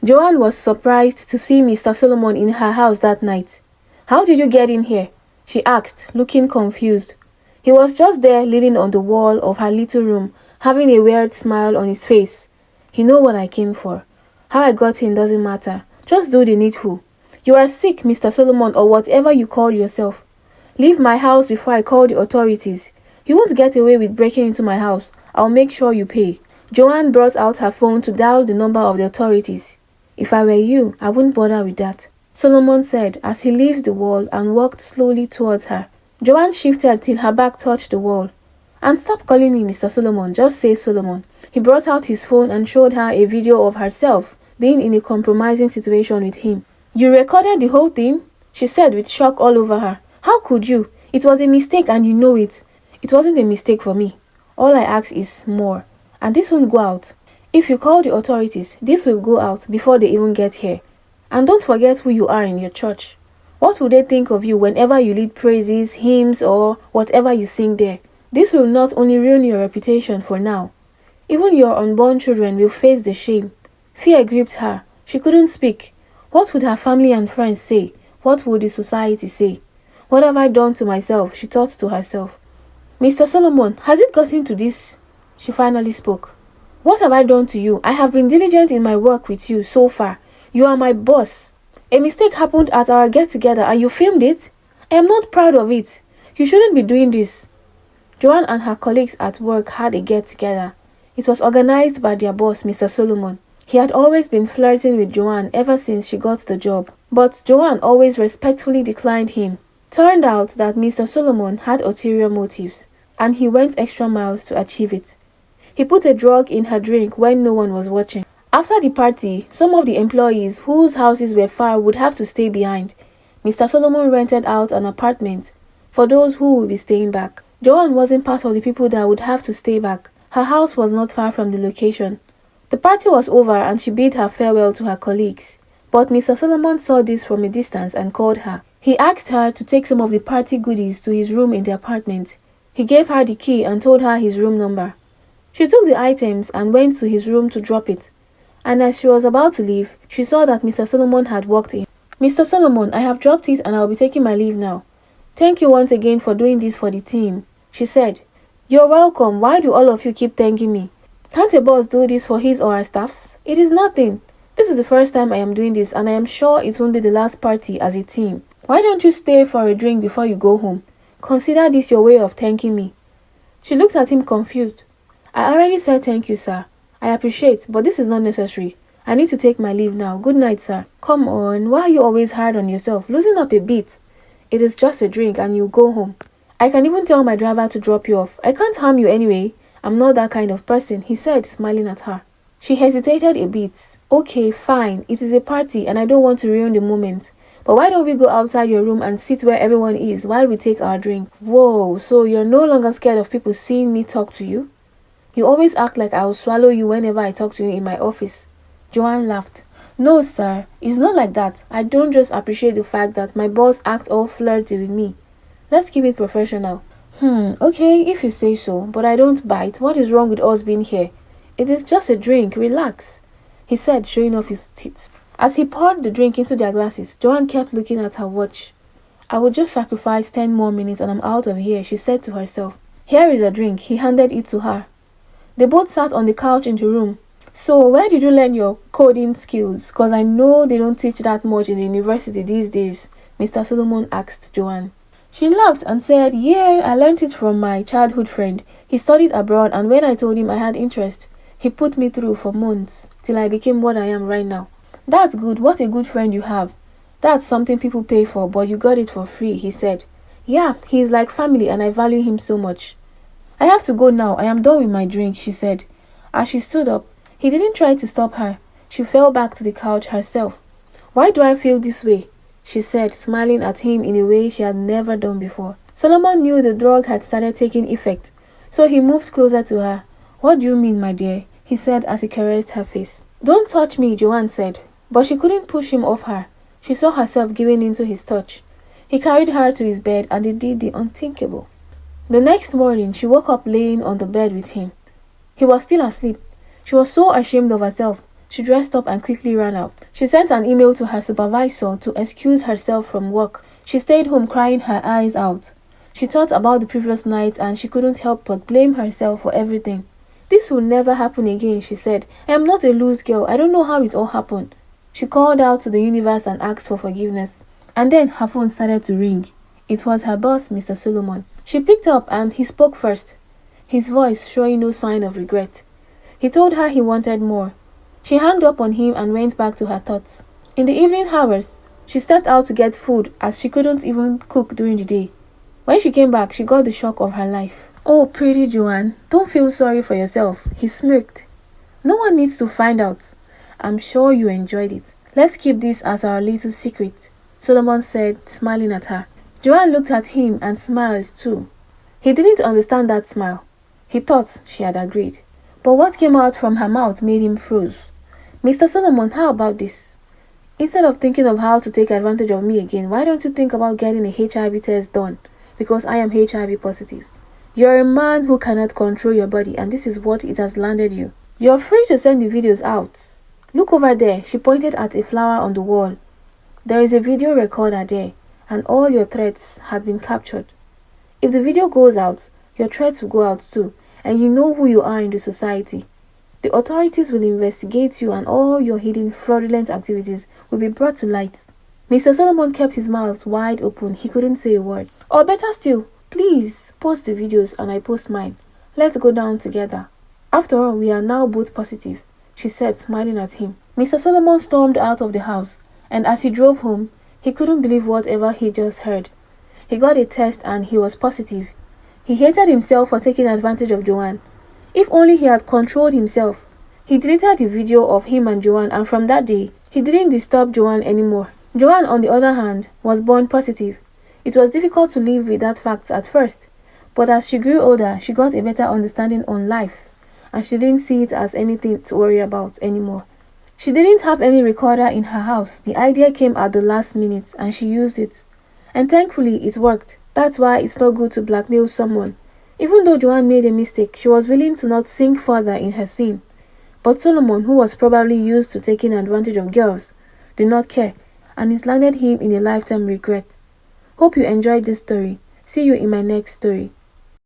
Joanne was surprised to see Mr. Solomon in her house that night. "How did you get in here?" she asked, looking confused. He was just there leaning on the wall of her little room, having a weird smile on his face. "You know what I came for. How I got in doesn't matter. Just do the needful. You are sick, Mr. Solomon, or whatever you call yourself. Leave my house before I call the authorities. You won't get away with breaking into my house. I'll make sure you pay." Joanne brought out her phone to dial the number of the authorities. "If I were you, I wouldn't bother with that," Solomon said as he leaves the wall and walked slowly towards her. Joanne shifted till her back touched the wall. "And stop calling me Mr. Solomon, just say Solomon." He brought out his phone and showed her a video of herself being in a compromising situation with him. "You recorded the whole thing?" she said with shock all over her. "How could you? It was a mistake and you know it." "It wasn't a mistake for me. All I ask is more. And this won't go out. If you call the authorities, this will go out before they even get here. And don't forget who you are in your church. What will they think of you whenever you lead praises, hymns, or whatever you sing there? This will not only ruin your reputation for now. Even your unborn children will face the shame." Fear gripped her. She couldn't speak. What would her family and friends say? What would the society say? "What have I done to myself?" she thought to herself. "Mr. Solomon, has it gotten to this?" She finally spoke. "What have I done to you? I have been diligent in my work with you so far. You are my boss. A mistake happened at our get-together and you filmed it? I am not proud of it. You shouldn't be doing this." Joanne and her colleagues at work had a get-together. It was organized by their boss, Mr. Solomon. He had always been flirting with Joanne ever since she got the job, but Joanne always respectfully declined him. Turned out that Mr. Solomon had ulterior motives, and he went extra miles to achieve it. He put a drug in her drink when no one was watching. After the party, some of the employees whose houses were far would have to stay behind. Mr. Solomon rented out an apartment for those who would be staying back. Joanne wasn't part of the people that would have to stay back. Her house was not far from the location. The party was over and she bid her farewell to her colleagues. But Mr. Solomon saw this from a distance and called her. He asked her to take some of the party goodies to his room in the apartment. He gave her the key and told her his room number. She took the items and went to his room to drop it. And as she was about to leave, she saw that Mr. Solomon had walked in. "Mr. Solomon, I have dropped it and I'll be taking my leave now. Thank you once again for doing this for the team," she said. "You're welcome. Why do all of you keep thanking me? Can't a boss do this for his or her staffs? It is nothing. This is the first time I am doing this and I am sure it won't be the last party as a team. Why don't you stay for a drink before you go home? Consider this your way of thanking me." She looked at him confused. "I already said thank you, sir. I appreciate, but this is not necessary. I need to take my leave now. Good night, sir." "Come on, why are you always hard on yourself? Loosen up a bit. It is just a drink and you go home. I can even tell my driver to drop you off. I can't harm you anyway. I'm not that kind of person," he said, smiling at her. She hesitated a bit. "Okay, fine. It is a party and I don't want to ruin the moment. But why don't we go outside your room and sit where everyone is while we take our drink?" "Whoa, so you're no longer scared of people seeing me talk to you? You always act like I'll swallow you whenever I talk to you in my office." Joanne laughed. "No, sir. It's not like that. I don't just appreciate the fact that my boss acts all flirty with me. Let's keep it professional." Okay, if you say so, but I don't bite. What is wrong with us being here? It is just a drink. Relax," he said, showing off his teeth. As he poured the drink into their glasses, Joanne kept looking at her watch. "I will just sacrifice 10 more minutes and I'm out of here," she said to herself. "Here is a drink." He handed it to her. They both sat on the couch in the room. "So, where did you learn your coding skills? Because I know they don't teach that much in the university these days," Mr. Solomon asked Joanne. She laughed and said, "Yeah, I learned it from my childhood friend. He studied abroad and when I told him I had interest, he put me through for months till I became what I am right now." "That's good. What a good friend you have. That's something people pay for, but you got it for free," he said. "Yeah, he is like family and I value him so much." "I have to go now. I am done with my drink," she said. As she stood up, he didn't try to stop her. She fell back to the couch herself. "Why do I feel this way?" she said, smiling at him in a way she had never done before. Solomon knew the drug had started taking effect, so he moved closer to her. "What do you mean, my dear?" he said as he caressed her face. "Don't touch me," Joanne said, but she couldn't push him off her. She saw herself giving into his touch. He carried her to his bed and they did the unthinkable. The next morning, she woke up laying on the bed with him. He was still asleep. She was so ashamed of herself. She dressed up and quickly ran out. She sent an email to her supervisor to excuse herself from work. She stayed home crying her eyes out. She thought about the previous night and she couldn't help but blame herself for everything. This will never happen again, she said. I am not a loose girl. I don't know how it all happened. She called out to the universe and asked for forgiveness. And then her phone started to ring. It was her boss, Mr. Solomon. She picked up and he spoke first, his voice showing no sign of regret. He told her he wanted more. She hung up on him and went back to her thoughts. In the evening hours, she stepped out to get food as she couldn't even cook during the day. When she came back, she got the shock of her life. Oh, pretty Joanne, don't feel sorry for yourself, he smirked. No one needs to find out. I'm sure you enjoyed it. Let's keep this as our little secret, Solomon said, smiling at her. Joanne looked at him and smiled too. He didn't understand that smile. He thought she had agreed. But what came out from her mouth made him froze. Mr. Solomon, how about this? Instead of thinking of how to take advantage of me again, why don't you think about getting a HIV test done? Because I am HIV positive. You're a man who cannot control your body and this is what it has landed you. You're free to send the videos out. Look over there, she pointed at a flower on the wall. There is a video recorder there and all your threats had been captured. If the video goes out, your threats will go out too and you know who you are in the society. The authorities will investigate you and all your hidden fraudulent activities will be brought to light. Mr. Solomon kept his mouth wide open. He couldn't say a word. Or better still, please post the videos and I post mine. Let's go down together. After all, we are now both positive, she said, smiling at him. Mr. Solomon stormed out of the house, and as he drove home, he couldn't believe whatever he just heard. He got a test and he was positive. He hated himself for taking advantage of Joanne. If only he had controlled himself. He deleted the video of him and Joanne, and from that day, he didn't disturb Joanne anymore. Joanne, on the other hand, was born positive. It was difficult to live with that fact at first, but as she grew older, she got a better understanding on life, and she didn't see it as anything to worry about anymore. She didn't have any recorder in her house. The idea came at the last minute, and she used it. And thankfully, it worked. That's why it's not good to blackmail someone. Even though Joanne made a mistake, she was willing to not sink further in her sin. But Solomon, who was probably used to taking advantage of girls, did not care, and it landed him in a lifetime regret. Hope you enjoyed this story. See you in my next story.